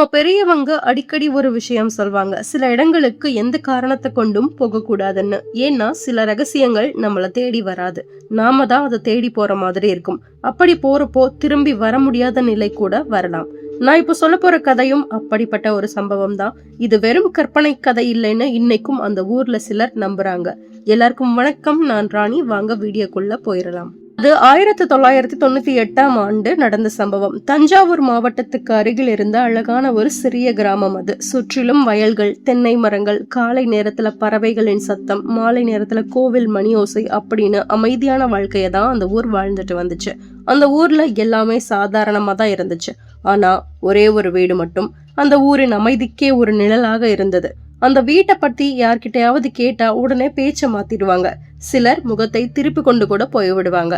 நம்ம பெரியவங்க அடிக்கடி ஒரு விஷயம் சொல்வாங்க, சில இடங்களுக்கு எந்த காரணத்தை கொண்டும் போகக்கூடாதுன்னு. ஏன்னா சில ரகசியங்கள் நம்மள தேடி வராது, நாம தான் அதை தேடி போற மாதிரி இருக்கும். அப்படி போறப்போ திரும்பி வர முடியாத நிலை கூட வரலாம். நான் இப்ப சொல்ல போற கதையும் அப்படிப்பட்ட ஒரு சம்பவம் தான். இது வெறும் கற்பனை கதை இல்லைன்னு இன்னைக்கும் அந்த ஊர்ல சிலர் நம்புறாங்க. எல்லாருக்கும் வணக்கம், நான் ராணி. வாங்க வீடியோக்குள்ள போயிடலாம். அது 1998ஆம் ஆண்டு நடந்த சம்பவம். தஞ்சாவூர் மாவட்டத்துக்கு அருகில் இருந்த அழகான ஒரு சிறிய கிராமம் அது. சுற்றிலும் வயல்கள், தென்னை மரங்கள், காலை நேரத்துல பறவைகளின் சத்தம், மாலை நேரத்துல கோவில் மணி ஓசை அப்படின்னு அமைதியான வாழ்க்கைய தான் அந்த ஊர் வாழ்ந்துட்டு வந்துச்சு. அந்த ஊர்ல எல்லாமே சாதாரணமா தான் இருந்துச்சு. ஆனா ஒரே ஒரு வீடு மட்டும் அந்த ஊரின் அமைதிக்கே ஒரு நிழலாக இருந்தது. அந்த வீட்டை பத்தி யார்கிட்டயாவது கேட்டா உடனே பேச்ச மாத்திடுவாங்க. சிலர் முகத்தை திருப்பி கொண்டு கூட போய்விடுவாங்க.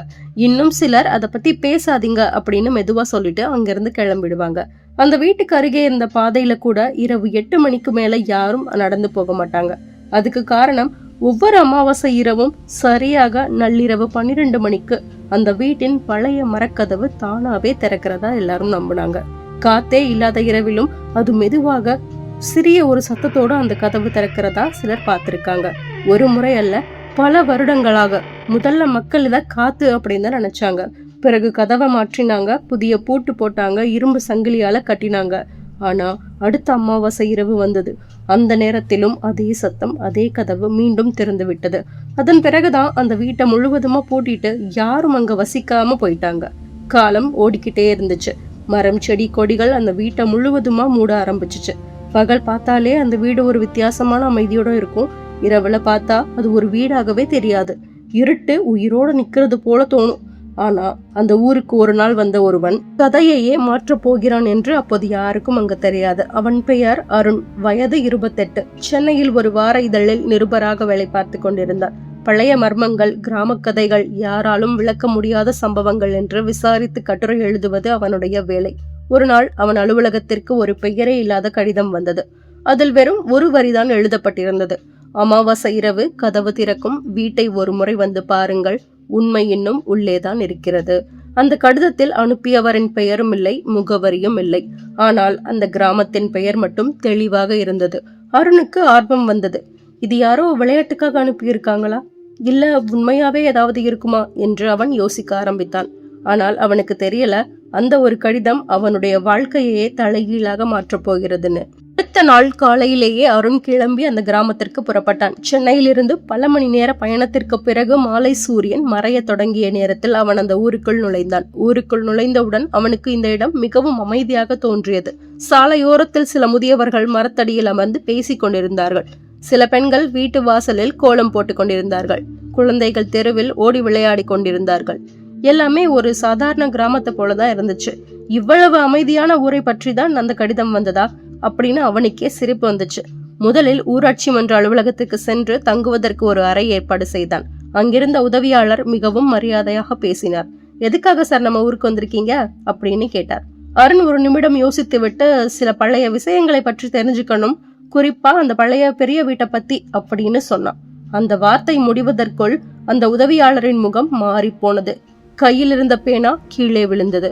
இன்னும் சிலர் அதை பத்தி பேசாதீங்க அப்படின்னு மெதுவா சொல்லிட்டு அங்கிருந்து கிளம்பிடுவாங்க. அந்த வீட்டுக்கு அருகே இருந்த பாதையில கூட இரவு 8 மணிக்கு மேல யாரும் நடந்து போக மாட்டாங்க. அதுக்கு காரணம், ஒவ்வொரு அமாவாசை இரவும் சரியாக நள்ளிரவு 12 மணிக்கு அந்த வீட்டின் பழைய மரக்கதவு தானாவே திறக்கிறதா எல்லாரும் நம்பினாங்க. காத்தே இல்லாத இரவிலும் அது மெதுவாக சிறிய ஒரு சத்தத்தோட அந்த கதவு திறக்கிறதா சிலர் பார்த்திருக்காங்க. ஒரு முறை அல்ல, பல வருடங்களாக. முதல்ல மக்கள் இதை காத்து அப்படின்னு தான் நினைச்சாங்க. பிறகு கதவை மாற்றினாங்க, புதிய பூட்டு போட்டாங்க, இரும்பு சங்கிலியால கட்டினாங்க. ஆனா அடுத்த அமாவாசை இரவு வந்தது. அந்த நேரத்திலும் அதே சத்தம், அதே கதவு மீண்டும் திறந்து விட்டது. அதன் பிறகுதான் அந்த வீட்டை முழுவதுமா பூட்டிட்டு யாரும் அங்க வசிக்காம போயிட்டாங்க. காலம் ஓடிக்கிட்டே இருந்துச்சு. மரம், செடி, கொடிகள் அந்த வீட்டை முழுவதுமா மூட ஆரம்பிச்சிச்சு. பகல் பார்த்தாலே அந்த வீடு ஒரு வித்தியாசமான அமைதியோட இருக்கும். இரவுல பார்த்தா அது ஒரு வீடாகவே தெரியாது. இருட்டு உயிரோட நிக்கிறது போல தோணும். ஆனா அந்த ஊருக்கு ஒரு நாள் வந்த ஒருவன் கதையையே மாற்ற போகிறான் என்று அப்போது யாருக்கும் அங்க தெரியாது. அவன் பெயர் அருண். வயது 28. சென்னையில் ஒரு வார இதழில் நிருபராக வேலை பார்த்து கொண்டிருந்தார். பழைய மர்மங்கள், கிராம கதைகள், யாராலும் விளக்க முடியாத சம்பவங்கள் என்று விசாரித்து கட்டுரை எழுதுவது அவனுடைய வேலை. ஒரு நாள் அவன் அலுவலகத்திற்கு ஒரு பெயரே இல்லாத கடிதம் வந்தது. அதில் வெறும் ஒரு வரிதான் எழுதப்பட்டிருந்தது. அமாவாசை இரவு கதவு திறக்கும், வீட்டை ஒரு முறை வந்து பாருங்கள், உண்மை இன்னும் உள்ளேதான் இருக்கிறது. அந்த கடிதத்தில் அனுப்பியவரின் பெயரும் இல்லை, முகவரியும் இல்லை. ஆனால் அந்த கிராமத்தின் பெயர் மட்டும் தெளிவாக இருந்தது. அருணுக்கு ஆர்வம் வந்தது. இது யாரோ விளையாட்டுக்காக அனுப்பியிருக்காங்களா, இல்ல உண்மையாவே ஏதாவது இருக்குமா என்று அவன் யோசிக்க ஆரம்பித்தான். ஆனால் அவனுக்கு தெரியல, அந்த ஒரு கடிதம் அவனுடைய வாழ்க்கையே தலைகீழாக மாற்றப் போகிறதுன்னு. அடுத்த நாள் காலையிலேயே அருண் கிளம்பி அந்த கிராமத்திற்கு புறப்பட்டான். சென்னையிலிருந்து பல மணி நேர பயணத்திற்கு பிறகு மாலை சூரியன் மறைய தொடங்கிய நேரத்தில் அவன் அந்த ஊருக்குள் நுழைந்தான். ஊருக்குள் நுழைந்தவுடன் அவனுக்கு இந்த இடம் மிகவும் அமைதியாக தோன்றியது. சாலையோரத்தில் சில முதியவர்கள் மரத்தடியில் அமர்ந்து பேசிக் கொண்டிருந்தார்கள். சில பெண்கள் வீட்டு வாசலில் கோலம் போட்டுக் கொண்டிருந்தார்கள். குழந்தைகள் தெருவில் ஓடி விளையாடி கொண்டிருந்தார்கள். எல்லாமே ஒரு சாதாரண கிராமத்தை போலதான் இருந்துச்சு. இவ்வளவு அமைதியான ஊரை பற்றி தான் அந்த கடிதம் வந்ததா அப்படின்னு அவனுக்கே சிரிப்பு வந்துச்சு. முதலில் ஊராட்சி மன்ற அலுவலகத்துக்கு சென்று தங்குவதற்கு ஒரு அறை ஏற்பாடு செய்தான். அங்கிருந்த உதவியாளர் மிகவும் மரியாதையாக பேசினார். எதுக்காக சார் நம்ம ஊருக்கு வந்திருக்கீங்க அப்படின்னு கேட்டார். அருண் ஒரு நிமிடம் யோசித்து விட்டு, சில பழைய விஷயங்களை பற்றி தெரிஞ்சுக்கணும், குறிப்பா அந்த பழைய பெரிய வீட்டை பத்தி அப்படின்னு சொன்னான். அந்த வார்த்தை முடிவதற்குள் அந்த உதவியாளரின் முகம் மாறி போனது. கையில் இருந்த பேனா கீழே விழுந்தது.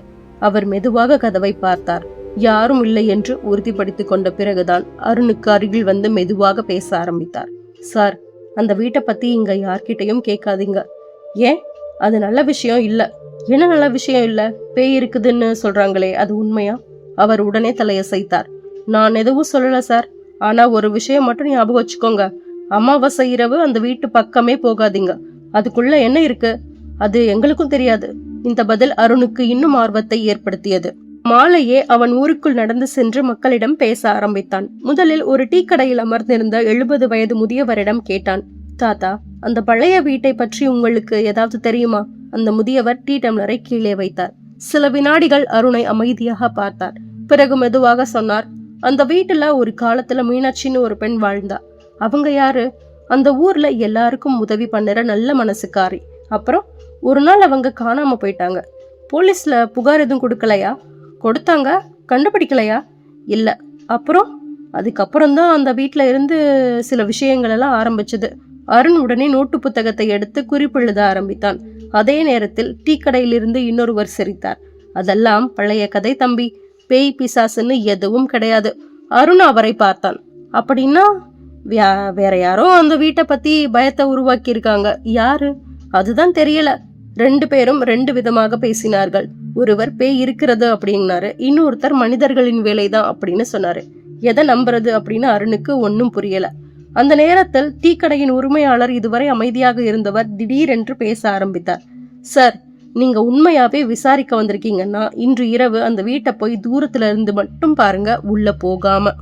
அவர் மெதுவாக கதவை பார்த்தார். யாரும் இல்லை என்று உறுதிப்படுத்திக் கொண்ட பிறகுதான் அருணுக்கு அருகில் வந்து மெதுவாக பேச ஆரம்பித்தார். சார், அந்த வீட்டை பத்தி இங்க யார்கிட்டையும் கேட்காதீங்க. ஏன்? அது நல்ல விஷயம் இல்ல. என்ன நல்ல விஷயம் இல்ல? பேய் இருக்குதுன்னு சொல்றாங்களே, அது உண்மையா? அவர் உடனே தலையசைத்தார். நான் எதுவும் சொல்லல சார். ஆனா ஒரு விஷயம் மட்டும் ஞாபகம் வச்சுக்கோங்க, அமாவாசை இரவு அந்த வீட்டு பக்கமே போகாதீங்க. அதுக்குள்ள என்ன இருக்கு அது எங்களுக்கும் தெரியாது. இந்த பதில் அருணுக்கு இன்னும் ஆர்வத்தை ஏற்படுத்தியது. மாலையே அவன் ஊருக்குள் நடந்து சென்று மக்களிடம் பேச ஆரம்பித்தான். முதலில் ஒரு டீ கடையில் அமர்ந்திருந்த 70 வயது முதியவரிடம் கேட்டான். தாத்தா, அந்த பழைய வீட்டை பற்றி உங்களுக்கு ஏதாவது தெரியுமா? அந்த முதியவர் டீ டம்ளரை கீழே வைத்தார். சில வினாடிகள் அருணை அமைதியாக பார்த்தார். பிறகு மெதுவாக சொன்னார். அந்த வீட்டுல ஒரு காலத்துல மீனாட்சின்னு ஒரு பெண் வாழ்ந்தா. அவங்க யாரு? அந்த ஊர்ல எல்லாருக்கும் உதவி பண்ணுற நல்ல மனசுக்காரி. அப்புறம் ஒரு நாள் அவங்க காணாம போயிட்டாங்க. போலீஸ்ல புகார் எதுவும் கொடுக்கலையா? கொடுத்தாங்க, கண்டுபிடிக்கலையா? இல்ல. அப்புறம் அதுக்கப்புறம்தான் அந்த வீட்டுல இருந்து சில விஷயங்கள் எல்லாம் ஆரம்பிச்சது. அருண் உடனே நோட்டு புத்தகத்தை எடுத்து குறிப்பெழுத ஆரம்பித்தான். அதே நேரத்தில் டீ கடையிலிருந்து இன்னொருவர் சிரித்தார். அதெல்லாம் பழைய கதை தம்பி. பேய் பிசாசுன்னு எதுவும் கிடையாது. அருண் அவரை பார்த்தான். அப்படின்னா வேற யாரோ அந்த வீட்டை பத்தி பயத்தை உருவாக்கி இருக்காங்க. யாரு? அதுதான் தெரியல. 2 பேரும் 2 விதமாக பேசினார்கள். ஒருவர் பேய் இருக்கிறது அப்படின்னாரு, இன்னொருத்தர் மனிதர்களின் வேலைதான் அப்படின்னு சொன்னாரு. எதை நம்புறது அப்படின்னு அருணுக்கு ஒன்னும் புரியல. அந்த நேரத்தில் டீக்கடையின் உரிமையாளர், இதுவரை அமைதியாக இருந்தவர், திடீரென்று பேச ஆரம்பித்தார். சார், நீங்க உண்மையாவே விசாரிக்க வந்திருக்கீங்கன்னா இன்று இரவு அந்த வீட்டை போய் தூரத்துல இருந்து மட்டும் பாருங்க, உள்ள போகாம.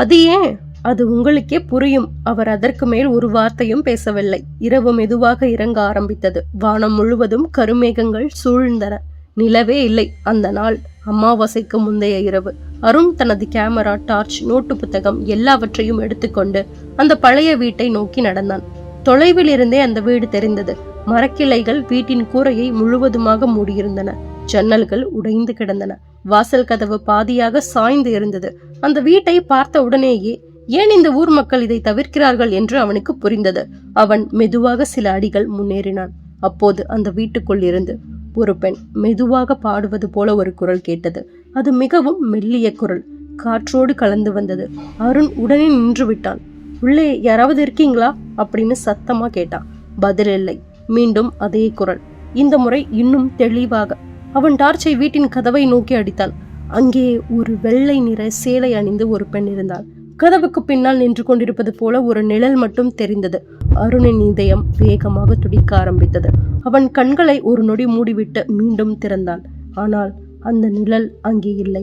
அது ஏன்? அது உங்களுக்கே புரியும். அவர் அதற்கு மேல் ஒரு வார்த்தையும் பேசவில்லை. இரவு மெதுவாக இறங்க ஆரம்பித்தது. வானம் முழுவதும் கருமேகங்கள் சூழ்ந்தன. நிலவே இல்லை. அந்த நாள் அமாவாசைக்கு முந்தைய இரவு. அருண் தனது கேமரா, டார்ச், நோட்டு புத்தகம் எல்லாவற்றையும் எடுத்துக்கொண்டு அந்த பழைய வீட்டை நோக்கி நடந்தான். தொலைவில் இருந்தே அந்த வீடு தெரிந்தது. மரக்கிளைகள் வீட்டின் கூரையை முழுவதுமாக மூடியிருந்தன. ஜன்னல்கள் உடைந்து கிடந்தன. வாசல் கதவு பாதியாக சாய்ந்து இருந்தது. அந்த வீட்டை பார்த்த உடனேயே ஏன் இந்த ஊர் மக்கள் இதை தவிர்க்கிறார்கள் என்று அவனுக்கு புரிந்தது. அவன் மெதுவாக சில அடிகள் முன்னேறினான். அப்போது அந்த வீட்டுக்குள் இருந்து ஒரு பெண் மெதுவாக பாடுவது போல ஒரு குரல் கேட்டது. அது மிகவும் மெல்லிய குரல், காற்றோடு கலந்து வந்தது. அருண் உடனே நின்று விட்டான். உள்ளே யாராவது இருக்கீங்களா அப்படின்னு சத்தமா கேட்டான். பதில் இல்லை. மீண்டும் அதே குரல். இந்த முறை இன்னும் தெளிவாக. அவன் டார்ச்சை வீட்டின் கதவை நோக்கி அடித்தான். அங்கே ஒரு வெள்ளை நிற சேலை அணிந்து ஒரு பெண் இருந்தாள். கதவுக்கு பின்னால் நின்று கொண்டிருப்பது போல ஒரு நிழல் மட்டும் தெரிந்தது. அருணின் இதயம் வேகமாக துடிக்க ஆரம்பித்தது. அவன் கண்களை ஒரு நொடி மூடிவிட்டு மீண்டும் திறந்தான். ஆனால் அந்த நிழல் அங்கே இல்லை.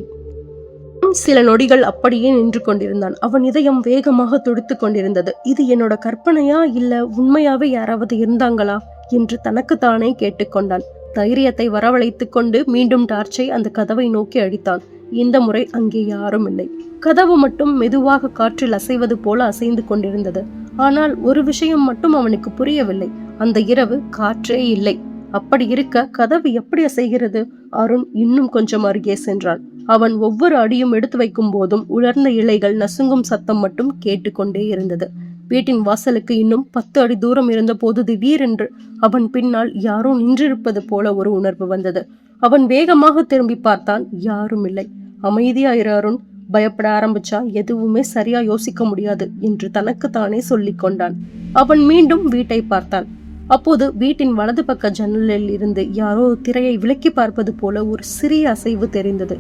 சில நொடிகள் அப்படியே நின்று கொண்டிருந்தான். அவன் இதயம் வேகமாக துடித்து கொண்டிருந்தது. இது என்னோட கற்பனையா இல்ல உண்மையாவே யாராவது இருந்தாங்களா என்று தனக்குத்தானே கேட்டுக்கொண்டான். தைரியத்தை வரவழைத்துக் கொண்டு மீண்டும் டார்ச்சை அந்த கதவை நோக்கி அடித்தான். இந்த முறை அங்கே யாரும் இல்லை. கதவு மட்டும் மெதுவாக காற்றில் அசைவது போல அசைந்து கொண்டிருந்தது. ஆனால் ஒரு விஷயம் மட்டும் அவனுக்கு புரியவில்லை. அந்த இரவு காற்றே இல்லை. அப்படி இருக்க கதவு எப்படி அசைகிறது? அருண் இன்னும் கொஞ்சம் அருகே சென்றான். அவன் ஒவ்வொரு அடியும் எடுத்து வைக்கும் போதும் உலர்ந்த இலைகள் நசுங்கும் சத்தம் மட்டும் கேட்டுக்கொண்டே இருந்தது. வீட்டின் வாசலுக்கு இன்னும் 10 அடி தூரம் இருந்த போது திடீரென்று அவன் பின்னால் யாரோ நின்றிருப்பது போல ஒரு உணர்வு வந்தது. அவன் வேகமாக திரும்பி பார்த்தான். யாரும் இல்லை. அமைதியாயிரு அருண், பயப்பட ஆரம்பிச்சா எதுவுமே சரியா யோசிக்க முடியாது என்று தனக்குத்தானே சொல்லிக் கொண்டான். அவன் மீண்டும் வீட்டை பார்த்தான். அப்போது வீட்டின் வலது பக்க ஜன்னலில் இருந்து யாரோ திரையை விலக்கி பார்ப்பது போல ஒரு சிறிய அசைவு தெரிந்தது.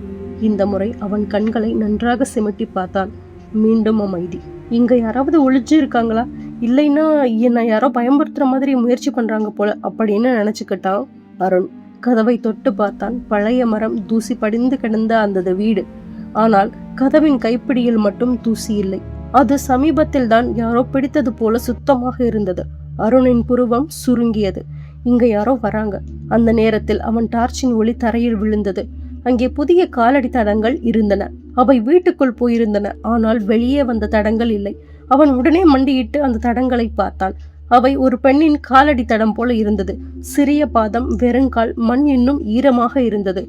இந்த முறை அவன் கண்களை நன்றாக சிமிட்டி பார்த்தான். மீண்டும் அமைதி. இங்க யாராவது ஒளிஞ்சு இருக்காங்களா, இல்லைன்னா என்ன யாரோ பயன்படுத்துற மாதிரி முயற்சி பண்றாங்க போல அப்படின்னு நினைச்சுக்கிட்டான் அருண். கதவை தொட்டு பார்த்தான். பழைய மரம், தூசி படிந்து கிடந்த அந்த வீடு. ஆனால் கதவின் கைப்பிடியில் மட்டும் தூசி இல்லை. அது சமீபத்தில் தான் யாரோ பிடித்தது போல சுத்தமாக இருந்தது. அருணின் புருவம் சுருங்கியது. இங்க யாரோ வராங்க. அந்த நேரத்தில் அவன் டார்ச்சின் ஒளி தரையில் விழுந்தது. அங்கே புதிய காலடி தடங்கள் இருந்தன. அவை வீட்டுக்குள் போயிருந்தன. ஆனால் வெளியே வந்த தடங்கள் இல்லை. அவன் உடனே மண்டியிட்டு அந்த தடங்களை பார்த்தான். அவை ஒரு பெண்ணின் காலடி தடம் போல இருந்தது. சிறிய பாதம், வெறுங்கால், மண் இன்னும் ஈரமாக இருந்தது.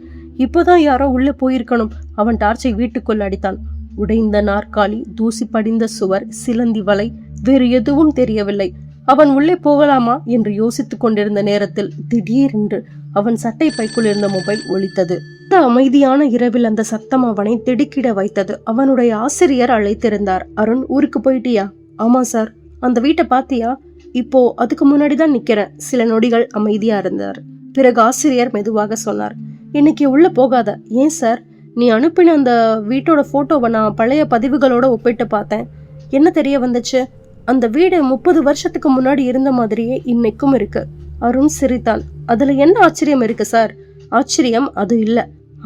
இப்போதான் யாரோ உள்ளே போயிருக்கணும். அவன் டார்ச்சை வீட்டுக்குள் அடித்தான். உடைந்த நாற்காலி, தூசி படிந்த சுவர், சிலந்தி வலை, வேறு எதுவும் தெரியவில்லை. அவன் உள்ளே போகலாமா என்று யோசித்துக் கொண்டிருந்த நேரத்தில் திடீரென்று அவன் சட்டை பைக்குள் இருந்த மொபைல் ஒலித்தது. அந்த அமைதியான இரவில் அந்த சத்தம் அவனை திடுக்கிட வைத்தது. அவனுடைய ஆசிரியர் அழைத்திருந்தார். அருண், ஊருக்கு போயிட்டியா? ஆமா சார். அந்த வீட்டை பாத்தியா? இப்போ அதுக்கு முன்னாடிதான் நிக்கிறேன். சில நொடிகள் அமைதியா இருந்தார். பிறகு ஆசிரியர் மெதுவாக சொன்னார், இன்னைக்கு உள்ள போகாத. ஏன் சார்? நீ அனுப்பின அந்த வீட்டோட போட்டோவை நான் பழைய பதிவுகளோட ஒப்பிட்டு பார்த்தேன். என்ன தெரிய வந்துச்சு? அந்த வீடு 30 வருஷத்துக்கு முன்னாடி இருந்த மாதிரியே இன்னைக்கும் இருக்கு. அருண் சிரித்தான். அதுல என்ன ஆச்சரியம் இருக்கு சார்? ஆச்சரியம் அது இல்ல.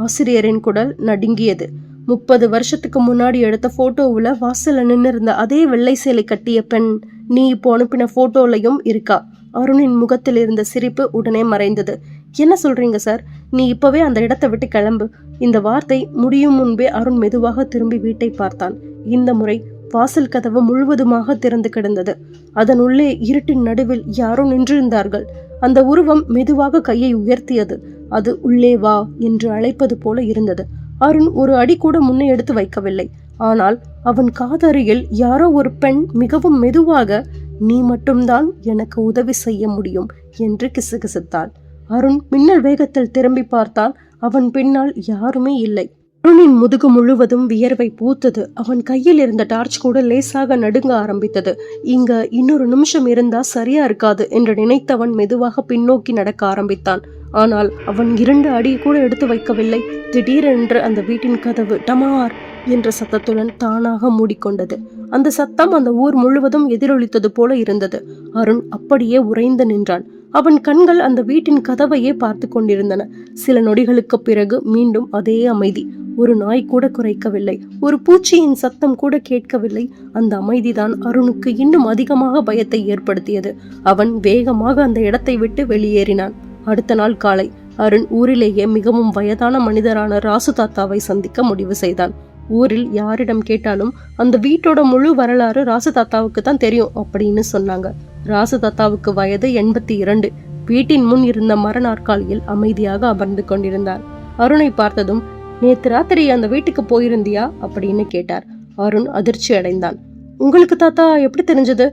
ஆசிரியரின் குரல் நடுங்கியது. 30 வருஷத்துக்கு முன்னாடி எடுத்த போட்டோவுல வாசல்ல நின்று இருந்த அதே வெள்ளை சேலை கட்டிய பெண் நீ இப்போ அனுப்பின போட்டோலையும் இருக்கா. அருணின் முகத்தில் இருந்த சிரிப்பு உடனே மறைந்தது. என்ன சொல்றீங்க சார்? நீ இப்பவே அந்த இடத்தை விட்டு கிளம்பு. இந்த வார்த்தை முடியும் முன்பே அருண் மெதுவாக திரும்பி வீட்டை பார்த்தான். இந்த முறை வாசல் கதவு முழுவதுமாக திறந்து கிடந்தது. அதன் உள்ளே இருட்டின் நடுவில் யாரோ நின்றிருந்தார்கள். அந்த உருவம் மெதுவாக கையை உயர்த்தியது. அது உள்ளே வா என்று அழைப்பது போல இருந்தது. அருண் ஒரு அடி கூட முன்னே எடுத்து வைக்கவில்லை. ஆனால் அவன் காதருகில் யாரோ ஒரு பெண் மிகவும் மெதுவாக, நீ மட்டும்தான் எனக்கு உதவி செய்ய முடியும் என்று கிசுகிசுத்தாள். அருண் மின்னல் வேகத்தில் திரும்பி பார்த்தான். அவன் பின்னால் யாருமே இல்லை. அருணின் முதுகு முழுவதும் வியர்வை பூத்தது. அவன் கையில் இருந்த டார்ச் கூட லேசாக நடுங்க ஆரம்பித்தது. இங்க இன்னொரு நிமிஷம் இருந்தா சரியா இருக்காது என்று நினைத்தவன் மெதுவாக பின்னோக்கி நடக்க ஆரம்பித்தான். ஆனால் அவன் 2 அடி கூட எடுத்து வைக்கவில்லை. திடீரென்று அந்த வீட்டின் கதவு டமார் என்ற சத்தத்துடன் தானாக மூடிக்கொண்டது. அந்த சத்தம் அந்த ஊர் முழுவதும் எதிரொலித்தது போல இருந்தது. அருண் அப்படியே உறைந்து நின்றான். அவன் கண்கள் அந்த வீட்டின் கதவையே பார்த்து கொண்டிருந்தன. சில நொடிகளுக்கு பிறகு மீண்டும் அதே அமைதி. ஒரு நாய் கூட குறைக்கவில்லை, ஒரு பூச்சியின் சத்தம் கூட கேட்கவில்லை. அந்த அமைதிதான் அருணுக்கு இன்னும் அதிகமாக பயத்தை ஏற்படுத்தியது. அவன் வேகமாக அந்த இடத்தை விட்டு வெளியேறினான். அடுத்த நாள் காலை அருண் ஊரிலேயே மிகவும் வயதான மனிதரான ராசு தாத்தாவை சந்திக்க முடிவு செய்தான். ஊரில் யாரிடம் கேட்டாலும் அந்த வீட்டோட முழு வரலாறு ராசு தாத்தாவுக்கு தான் தெரியும் அப்படின்னு சொன்னாங்க. ராசு தாத்தாவுக்கு வயது 82. வீட்டின் முன் இருந்த மர நாற்காலியில் அமைதியாக அமர்ந்து கொண்டிருந்தார். அருணை பார்த்ததும், நேத்து ராத்திரி அந்த வீட்டுக்கு போயிருந்தியா அப்படின்னு கேட்டார். அருண் அதிர்ச்சி அடைந்தான். உங்களுக்கு தாத்தா எப்படி தெரிஞ்சது?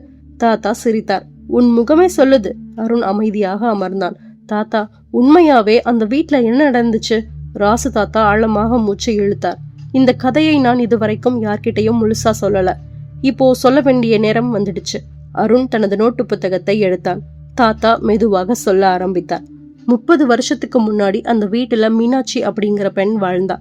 தாத்தா சிரித்தார். உன் முகமே சொல்லுது. அருண் அமைதியாக அமர்ந்தான். தாத்தா, உண்மையாவே அந்த வீட்ல என்ன நடந்துச்சு? ராசு தாத்தா ஆழமாக மூச்சை இழுத்தார். இந்த கதையை நான் இதுவரைக்கும் யார்கிட்டையும் முழுசா சொல்லல. இப்போ சொல்ல வேண்டிய நேரம் வந்துடுச்சு. அருண் தனது நோட்டு புத்தகத்தை எடுத்தான். தாத்தா மெதுவாக சொல்ல ஆரம்பித்தார். 30 வருஷத்துக்கு முன்னாடி அந்த வீட்டுல மீனாட்சி அப்படிங்கிற பெண் வாழ்ந்தா.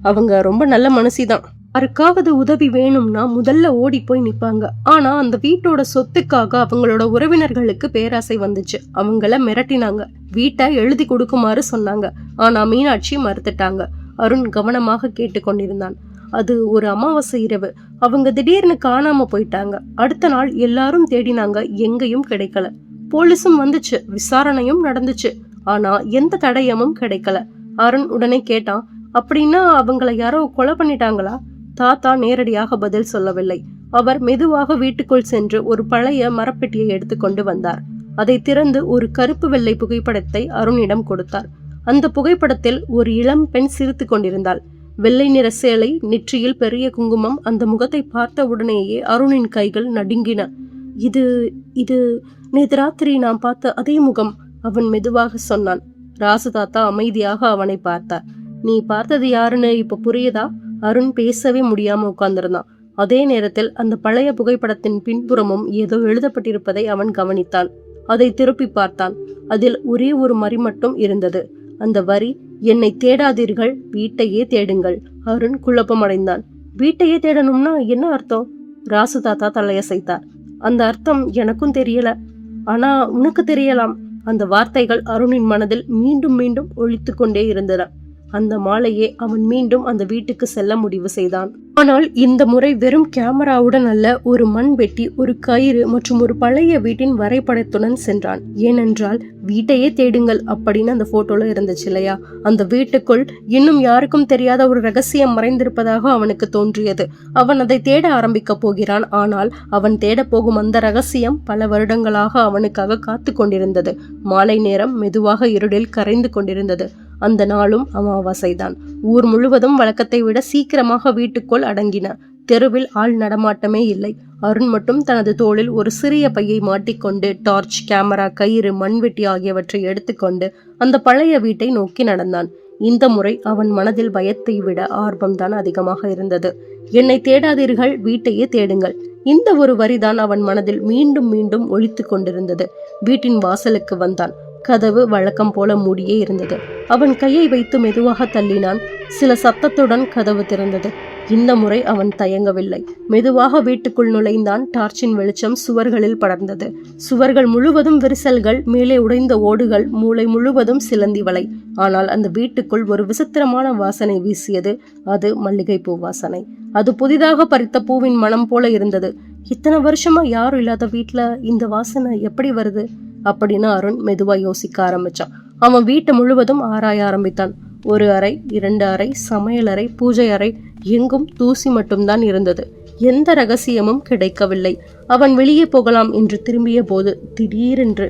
அவங்க ரொம்ப நல்ல மனசிதான். யாருக்காவது உதவி வேணும்னா முதல்ல ஓடி போய் நிப்பாங்க. ஆனா அந்த வீட்டோட சொத்துக்காக அவங்களோட உறவினர்களுக்கு பேராசை வந்துச்சு. அவங்கள மிரட்டினாங்க. வீட்டை எழுதி கொடுக்குமாறு சொன்னாங்க. ஆனா மீனாட்சி மறுத்துட்டாங்க. அருண் கவனமாக கேட்டுக்கொண்டிருந்தான். அது ஒரு அமாவாசை இரவு. அவங்க திடீர்னு காணாம போயிட்டாங்க. அடுத்த நாள் எல்லாரும் தேடினாங்க, எங்கேயும் கிடைக்கல. போலீஸும் வந்துச்சு, விசாரணையும் நடந்துச்சு. ஆனா எந்த தடயமும் கிடைக்கல. அருண் உடனே கேட்டான், அப்படின்னா அவங்கள யாரோ கொலை பண்ணிட்டாங்களா? தாத்தா நேரடியாக பதில் சொல்லவில்லை. அவர் மெதுவாக வீட்டுக்குள் சென்று ஒரு பழைய மரப்பெட்டியை எடுத்துக்கொண்டு வந்தார். அதை திறந்து ஒரு கருப்பு வெள்ளை புகைப்படத்தை அருணிடம் கொடுத்தார். அந்த புகைப்படத்தில் ஒரு இளம் பெண் சிரித்து கொண்டிருந்தாள். வெள்ளை நிற சேலை, நெற்றியில் பெரிய குங்குமம். அந்த முகத்தை பார்த்த உடனேயே அருணின் கைகள் நடுங்கின. இது இது நேற்று ராத்திரி நான் பார்த்த அதே முகம், அவன் மெதுவாக சொன்னான். ராசு தாத்தா அமைதியாக அவனை பார்த்தார். நீ பார்த்தது யாருன்னு இப்ப புரியுதா? அருண் பேசவே முடியாம உட்கார்ந்திருந்தான். அதே நேரத்தில் அந்த பழைய புகைப்படத்தின் பின்புறமும் ஏதோ எழுதப்பட்டிருப்பதை அவன் கவனித்தான். அதை திருப்பி பார்த்தான். அதில் ஒரே ஒரு வரி மட்டும் இருந்தது. அந்த வரி, என்னை தேடாதீர்கள், வீட்டையே தேடுங்கள். அருண் குழப்பமடைந்தான். வீட்டையே தேடணும்னா என்ன அர்த்தம்? ராசு தாத்தா தலையசைத்தார். அந்த அர்த்தம் எனக்கும் தெரியல, ஆனா உனக்கு தெரியலாம். அந்த வார்த்தைகள் அருணின் மனதில் மீண்டும் மீண்டும் ஒலித்து கொண்டே இருந்தன. அந்த மாலையே அவன் மீண்டும் அந்த வீட்டுக்கு செல்ல முடிவு செய்தான். ஆனால் இந்த முறை வெறும் கேமராவுடன் அல்ல, ஒரு மண்வெட்டி, ஒரு கயிறு மற்றும் ஒரு பழைய வீட்டின் வரைபடத்துடன் சென்றான். ஏனென்றால் வீட்டையே தேடுங்கள் அப்படின்னு அந்த போட்டோல இருந்துச்சு இல்லையா? அந்த வீட்டுக்குள் இன்னும் யாருக்கும் தெரியாத ஒரு ரகசியம் மறைந்திருப்பதாக அவனுக்கு தோன்றியது. அவன் அதை தேட ஆரம்பிக்க போகிறான். ஆனால் அவன் தேட போகும் அந்த ரகசியம் பல வருடங்களாக அவனுக்காக காத்து கொண்டிருந்தது. மாலை நேரம் மெதுவாக இருளில் கரைந்து கொண்டிருந்தது. அந்த நாளும் அமாவாசைதான். ஊர் முழுவதும் வழக்கத்தை விட சீக்கிரமாக வீட்டுக்குள் அடங்கின. தெருவில் ஆள் நடமாட்டமே இல்லை. அருண் மட்டும் தனது தோளில் ஒரு சிறிய பையை மாட்டிக்கொண்டு டார்ச், கேமரா, கயிறு, மண்வெட்டி ஆகியவற்றை எடுத்துக்கொண்டு அந்த பழைய வீட்டை நோக்கி நடந்தான். இந்த முறை அவன் மனதில் பயத்தை விட ஆர்வம்தான் அதிகமாக இருந்தது. என்னை தேடாதீர்கள், வீட்டையே தேடுங்கள். இந்த ஒரு வரிதான் அவன் மனதில் மீண்டும் மீண்டும் ஒலித்து கொண்டிருந்தது. வீட்டின் வாசலுக்கு வந்தான். கதவு வழக்கம் போல மூடியே இருந்தது. அவன் கையை வைத்து மெதுவாக தள்ளினான். சில சத்தத்துடன் கதவு திறந்தது. இந்த முறை அவன் தயங்கவில்லை. மெதுவாக வீட்டுக்குள் நுழைந்தான். டார்ச்சின் வெளிச்சம் சுவர்களில் படர்ந்தது. சுவர்கள் முழுவதும் விரிசல்கள், மேலே உடைந்த ஓடுகள், மூளை முழுவதும் சிலந்தி வலை. ஆனால் அந்த வீட்டுக்குள் ஒரு விசித்திரமான வாசனை வீசியது. அது மல்லிகைப்பூ வாசனை. அது புதிதாக பறித்த பூவின் மனம் போல இருந்தது. இத்தனை வருஷமா யாரும் இல்லாத வீட்டுல இந்த வாசனை எப்படி வருது அப்படின்னு அருண் மெதுவா யோசிக்க ஆரம்பிச்சான். அவன் வீட்டை முழுவதும் ஆராய ஆரம்பித்தான். ஒரு அறை, 2 அறை, சமையல் அறை, பூஜை அறை, எங்கும் தூசி மட்டும்தான் இருந்தது. எந்த ரகசியமும் கிடைக்கவில்லை. அவன் வெளியே போகலாம் என்று திரும்பிய போது திடீரென்று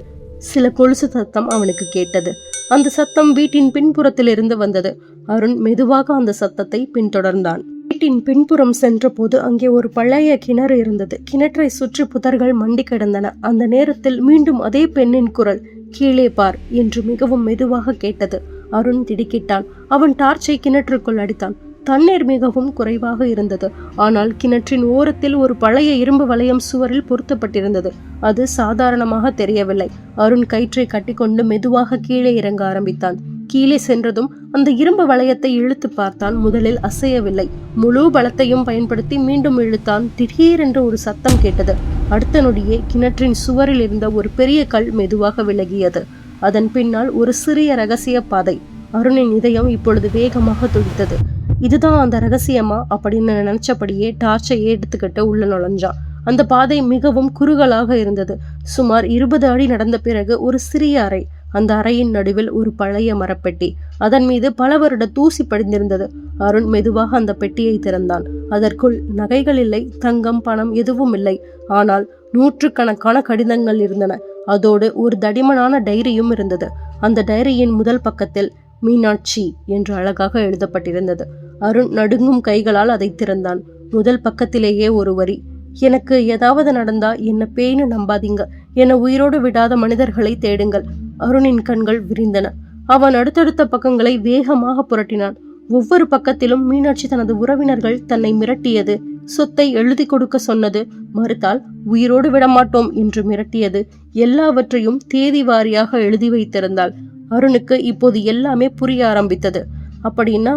சில கொலுசு சத்தம் அவனுக்கு கேட்டது. அந்த சத்தம் வீட்டின் பின்புறத்திலிருந்து வந்தது. அருண் மெதுவாக அந்த சத்தத்தை பின்தொடர்ந்தான். வீட்டின் பின்புறம் சென்ற போது அங்கே ஒரு பழைய கிணறு இருந்தது. கிணற்றை சுற்றி புதர்கள் மண்டி கிடந்தன. அந்த நேரத்தில் மீண்டும் அதே பெண்ணின் குரல், கீழே பார் என்று மிகவும் மெதுவாக கேட்டது. அருண் திடுக்கிட்டான். அவன் டார்ச்சை கிணற்றுக்குள் அடித்தான். தண்ணீர் மிகவும் குறைவாக இருந்தது. ஆனால் கிணற்றின் ஓரத்தில் ஒரு பழைய இரும்பு வளையம் சுவரில் பொருத்தப்பட்டிருந்தது. அது சாதாரணமாக தெரியவில்லை. அருண் கயிற்றை கட்டிக்கொண்டு மெதுவாக கீழே இறங்க ஆரம்பித்தான். கீழே சென்றதும் அந்த இரும்பு வளையத்தை இழுத்து பார்த்தான். முதலில் அசையவில்லை. முழு பலத்தையும் பயன்படுத்தி மீண்டும் இழுத்தான். திடீரென்று ஒரு சத்தம் கேட்டது. அடுத்த நொடியே கிணற்றின் சுவரில் இருந்த ஒரு பெரிய கல் மெதுவாக விலகியது. அதன் பின்னால் ஒரு சிறிய ரகசிய பாதை. அருணின் இதயம் இப்பொழுது வேகமாக துடித்தது. இதுதான் அந்த ரகசியமா அப்படின்னு நினைச்சபடியே டார்ச்சை எடுத்துக்கிட்டு உள்ள நுழைஞ்சான். அந்த பாதை மிகவும் குறுகலாக இருந்தது. சுமார் 20 அடி நடந்த பிறகு ஒரு சிறிய அறை. அந்த அறையின் நடுவில் ஒரு பழைய மரப்பெட்டி. அதன் மீது பல வருட தூசி படிந்திருந்தது. அருண் மெதுவாக அந்த பெட்டியை திறந்தான். அதற்குள் நகைகள் இல்லை, தங்கம், பணம் எதுவும் இல்லை. ஆனால் 100கணக்கான கடிதங்கள் இருந்தன. அதோடு ஒரு தடிமனான டைரியும் இருந்தது. அந்த டைரியின் முதல் பக்கத்தில் மீனாட்சி என்று அழகாக எழுதப்பட்டிருந்தது. அருண் நடுங்கும் கைகளால் அதை திறந்தான். முதல் பக்கத்திலேயே ஒரு வரி: எனக்கு ஏதாவது நடந்தா என்ன பேய்னு நம்பாதீங்க, என்னை உயிரோடு விடாத மனிதர்களை தேடுங்கள். அருணின் கண்கள் விரிந்தன. அவன் அடுத்தடுத்த பக்கங்களை வேகமாக புரட்டினான். ஒவ்வொரு பக்கத்திலும் மீனாட்சி தனது உறவினர்கள் தன்னை மிரட்டியது, சொத்தை எழுதி கொடுக்க சொன்னது, மறுத்தால் உயிரோடு விடமாட்டோம் என்று மிரட்டியது, எல்லாவற்றையும் தேதி வாரியாக எழுதி வைத்திருந்தாள். அருணுக்கு இப்போது எல்லாமே புரிய ஆரம்பித்தது. அப்படின்னா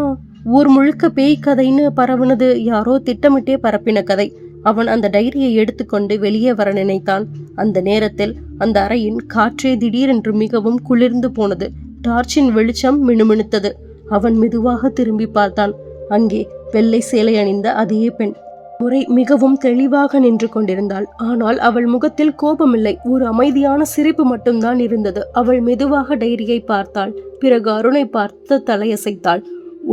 ஊர் முழுக்க பேய் கதைன்னு பரவுனது யாரோ திட்டமிட்டே பரப்பின கதை. அவன் அந்த டைரியை எடுத்துக்கொண்டு வெளியே வர நினைத்தான். அந்த நேரத்தில் அந்த அறையின் காற்றே திடீரென்று மிகவும் குளிர்ந்து போனது. டார்ச்சின் வெளிச்சம் மினுமினுத்தது. அவன் மெதுவாக திரும்பி பார்த்தான். அங்கே வெள்ளை சேலை அணிந்த அதே பெண் முறை மிகவும் தெளிவாக நின்று கொண்டிருந்தாள். ஆனால் அவள் முகத்தில் கோபமில்லை, ஒரு அமைதியான சிரிப்பு மட்டும்தான் இருந்தது. அவள் மெதுவாக டைரியை பார்த்தாள். பிறகு அருணை பார்த்து தலையசைத்தாள்.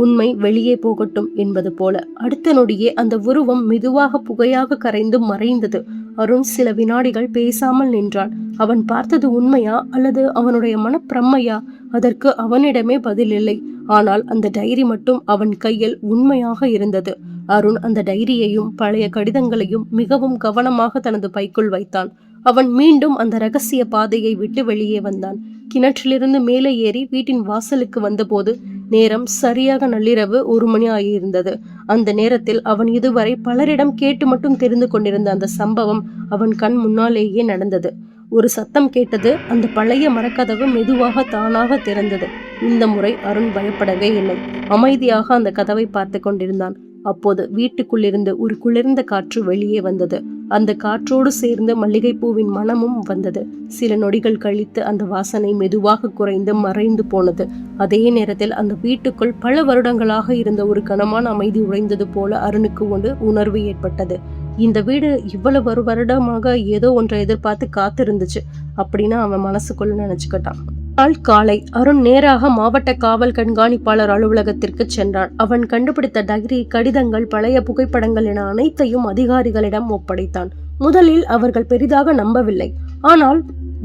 உண்மை வெளியே போகட்டும் என்பது போல. அடுத்த நொடியே அந்த உருவம் மெதுவாக புகையாக கரைந்து மறைந்தது. அருண் சில வினாடிகள் பேசாமல் நின்றான். அவன் பார்த்தது உண்மையா அல்லது அவனுடைய மனப்பிரம்மையா? அதற்கு அவனிடமே பதில் இல்லை. ஆனால் அந்த டைரி மட்டும் அவன் கையில் உண்மையாக இருந்தது. அருண் அந்த டைரியையும் பழைய கடிதங்களையும் மிகவும் கவனமாக தனது பைக்குள் வைத்தான். அவன் மீண்டும் அந்த ரகசிய பாதையை விட்டு வெளியே வந்தான். கிணற்றிலிருந்து மேலே ஏறி வீட்டின் வாசலுக்கு வந்தபோது நேரம் சரியாக நள்ளிரவு 1 மணி ஆகியிருந்தது. அந்த நேரத்தில் அவன் இதுவரை பலரிடம் கேட்டு மட்டும் தெரிந்து கொண்டிருந்த அந்த சம்பவம் அவன் கண் முன்னாலேயே நடந்தது. ஒரு சத்தம் கேட்டது. அந்த பழைய மரக்கதவு மெதுவாக தானாக திறந்தது. இந்த முறை அருண் பயப்படவே இல்லை. அமைதியாக அந்த கதவை பார்த்து கொண்டிருந்தான். அப்போது வீட்டுக்குள்ளிருந்து ஒரு குளிர்ந்த காற்று வெளியே வந்தது. அந்த காற்றோடு சேர்ந்து மல்லிகைப்பூவின் மனமும் வந்தது. சில நொடிகள் கழித்து அந்த வாசனை மெதுவாக குறைந்து மறைந்து போனது. அதே நேரத்தில் அந்த வீட்டுக்குள் பல வருடங்களாக இருந்த ஒரு கனமான அமைதி உறைந்தது போல அருணுக்கு ஒரு உணர்வு ஏற்பட்டது. இந்த வீடு இவ்வளவு ஒரு வருடமாக ஏதோ ஒன்றை எதிர்பார்த்து காத்திருந்துச்சு அப்படின்னு அவன் மனசுக்குள்ள நினைச்சுக்கிட்டான். நாள் காலை அருண் நேராக மாவட்ட காவல் கண்காணிப்பாளர் அலுவலகத்திற்கு சென்றான். அவன் கண்டுபிடித்த டைரி, கடிதங்கள், பழைய புகைப்படங்கள் என அனைத்தையும் அதிகாரிகளிடம் ஒப்படைத்தான். முதலில் அவர்கள் பெரிதாக நம்பவில்லை. ஆனால்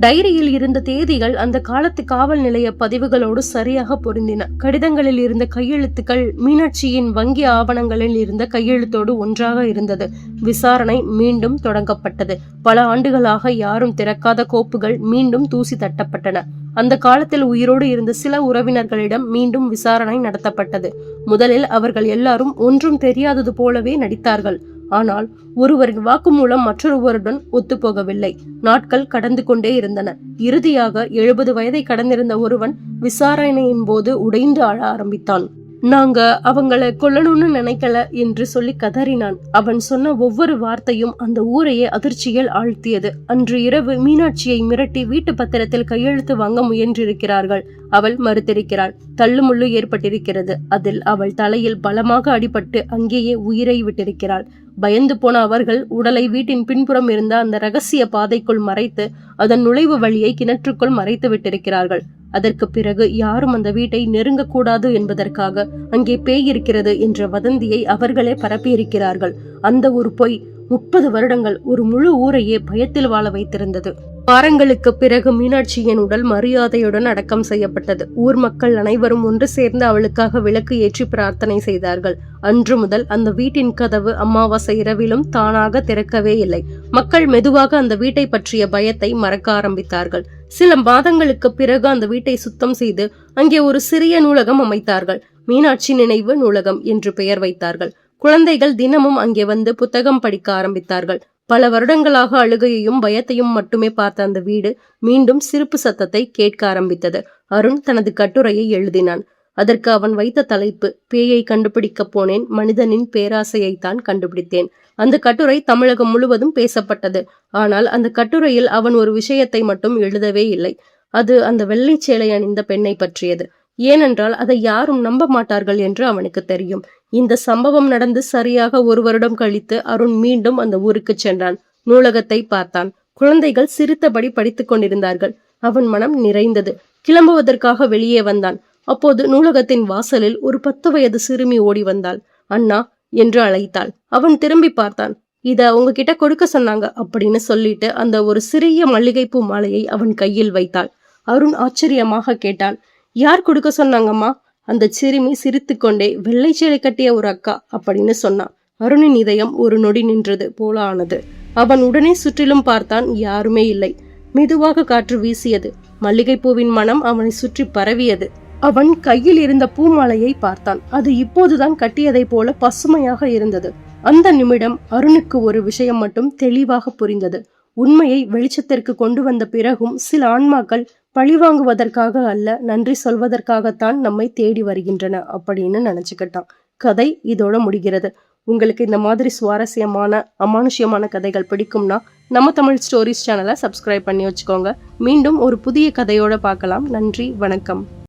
டைரியில் இருந்த தேதிகள் அந்த காலத்து காவல் நிலைய பதிவுகளோடு சரியாக பொருந்தின. கடிதங்களில் இருந்த கையெழுத்துக்கள் மீனாட்சியின் வங்கி ஆவணங்களில் இருந்த கையெழுத்தோடு ஒன்றாக இருந்தது. விசாரணை மீண்டும் தொடங்கப்பட்டது. பல ஆண்டுகளாக யாரும் திறக்காத கோப்புகள் மீண்டும் தூசி தட்டப்பட்டன. அந்த காலத்தில் உயிரோடு இருந்த சில உறவினர்களிடம் மீண்டும் விசாரணை நடத்தப்பட்டது. முதலில் அவர்கள் எல்லாரும் ஒன்றும் தெரியாதது போலவே நடித்தார்கள். ஆனால் ஒருவரின் வாக்குமூலம் மற்றொருவருடன் ஒத்துப்போகவில்லை. நாட்கள் கடந்து கொண்டே இருந்தன. இறுதியாக 70 வயதை கடந்திருந்த ஒருவன் விசாரணையின் போது உடைந்து அழ ஆரம்பித்தான். நாங்க அவங்கள கொல்லணும்னு நினைக்கல என்று சொல்லி கதறினான். அவன் சொன்ன ஒவ்வொரு வார்த்தையும் அந்த ஊரையே அதிர்ச்சியில் ஆழ்த்தியது. அன்று இரவு மீனாட்சியை மிரட்டி வீட்டு பத்திரத்தில் கையெழுத்து வாங்க முயன்றிருக்கிறார்கள். அவள் மறுத்திருக்கிறாள். தள்ளுமுள்ளு ஏற்பட்டிருக்கிறது. அதில் அவள் தலையில் பலமாக அடிபட்டு அங்கேயே உயிரை விட்டிருக்கிறாள். பயந்து போன அவர்கள் உடலை வீட்டின் பின்புறம் இருந்த அந்த ரகசிய பாதைக்குள் மறைத்து அதன் நுழைவு வழியை கிணற்றுக்குள் மறைத்து விட்டிருக்கிறார்கள். அதற்கு பிறகு யாரும் அந்த வீட்டை நெருங்க கூடாது என்பதற்காக அங்கே பேய் இருக்கிறது என்ற வதந்தியை அவர்களே பரப்பியிருக்கிறார்கள். அந்த ஒரு பொய் 30 வருடங்கள் ஒரு முழு ஊரையே பயத்தில் வாழ வைத்திருந்தது. வாரங்களுக்கு பிறகு மீனாட்சியின் உடல் மரியாதையுடன் அடக்கம் செய்யப்பட்டது. ஊர் மக்கள் அனைவரும் ஒன்று சேர்ந்து அவளுக்காக விளக்கு ஏற்றி பிரார்த்தனை செய்தார்கள். அன்று முதல் அந்த வீட்டின் கதவு அமாவாசை இரவிலும் தானாக திறக்கவே இல்லை. மக்கள் மெதுவாக அந்த வீட்டை பற்றிய பயத்தை மறக்க ஆரம்பித்தார்கள். சில மாதங்களுக்கு பிறகு அந்த வீட்டை சுத்தம் செய்து அங்கே ஒரு சிறிய நூலகம் அமைத்தார்கள். மீனாட்சி நினைவு நூலகம் என்று பெயர் வைத்தார்கள். குழந்தைகள் தினமும் அங்கே வந்து புத்தகம் படிக்க ஆரம்பித்தார்கள். பல வருடங்களாக அழுகையையும் பயத்தையும் மட்டுமே பார்த்த அந்த வீடு மீண்டும் சிரிப்பு சத்தத்தை கேட்க ஆரம்பித்தது. அருண் தனது கட்டுரையை எழுதினான். அதற்கு அவன் வைத்த தலைப்பு, பேயை கண்டுபிடிக்க போனேன், மனிதனின் பேராசையைத்தான் கண்டுபிடித்தேன். அந்த கட்டுரை தமிழகம் முழுவதும் பேசப்பட்டது. ஆனால் அந்த கட்டுரையில் அவன் ஒரு விஷயத்தை மட்டும் எழுதவே இல்லை. அது அந்த வெள்ளை சேலை அணிந்த பெண்ணை பற்றியது. ஏனென்றால் அதை யாரும் நம்ப மாட்டார்கள் என்று அவனுக்கு தெரியும். இந்த சம்பவம் நடந்து சரியாக 1 வருடம் கழித்து அருண் மீண்டும் அந்த ஊருக்கு சென்றான். நூலகத்தை பார்த்தான். குழந்தைகள் சிரித்தபடி படித்துக் கொண்டிருந்தார்கள். அவன் மனம் நிறைந்தது. கிளம்புவதற்காக வெளியே வந்தான். அப்போது நூலகத்தின் வாசலில் ஒரு 10 வயது சிறுமி ஓடி வந்தாள். அண்ணா என்று அழைத்தாள். அவன் திரும்பி பார்த்தான். இத உங்ககிட்ட கொடுக்க சொன்னாங்க அப்படின்னு சொல்லிட்டு அந்த ஒரு சிறிய மல்லிகைப்பூ மாலையை அவன் கையில் வைத்தாள். அருண் ஆச்சரியமாக கேட்டான், யார் கொடுக்க சொன்னாங்கம்மா? அந்த சிறுமி சிரித்து கொண்டே, வெள்ளை சேலை கட்டிய ஒரு அக்கா அப்படின்னு சொன்னான். அருணின் இதயம் ஒரு நொடி நின்றது போல ஆனது. அவன் உடனே சுற்றிலும் பார்த்தான். யாருமே இல்லை. மெதுவாக காற்று வீசியது. மல்லிகைப்பூவின் மனம் அவனை சுற்றி பரவியது. அவன் கையில் இருந்த பூமாலையை பார்த்தான். அது இப்போதுதான் கட்டியதை போல பசுமையாக இருந்தது. அந்த நிமிடம் அருணுக்கு ஒரு விஷயம் மட்டும் தெளிவாக புரிந்தது. உண்மையை வெளிச்சத்திற்கு கொண்டு வந்த பிறகும் சில ஆன்மாக்கள் பழிவாங்குவதற்காக அல்ல, நன்றி சொல்வதற்காகத்தான் நம்மை தேடி வருகின்றன அப்படின்னு நினைச்சுக்கிட்டான். கதை இதோட முடிகிறது. உங்களுக்கு இந்த மாதிரி சுவாரஸ்யமான அமானுஷ்யமான கதைகள் பிடிக்கும்னா நம்ம தமிழ் ஸ்டோரிஸ் சேனலை சப்ஸ்கிரைப் பண்ணி வச்சுக்கோங்க. மீண்டும் ஒரு புதிய கதையோட பார்க்கலாம். நன்றி, வணக்கம்.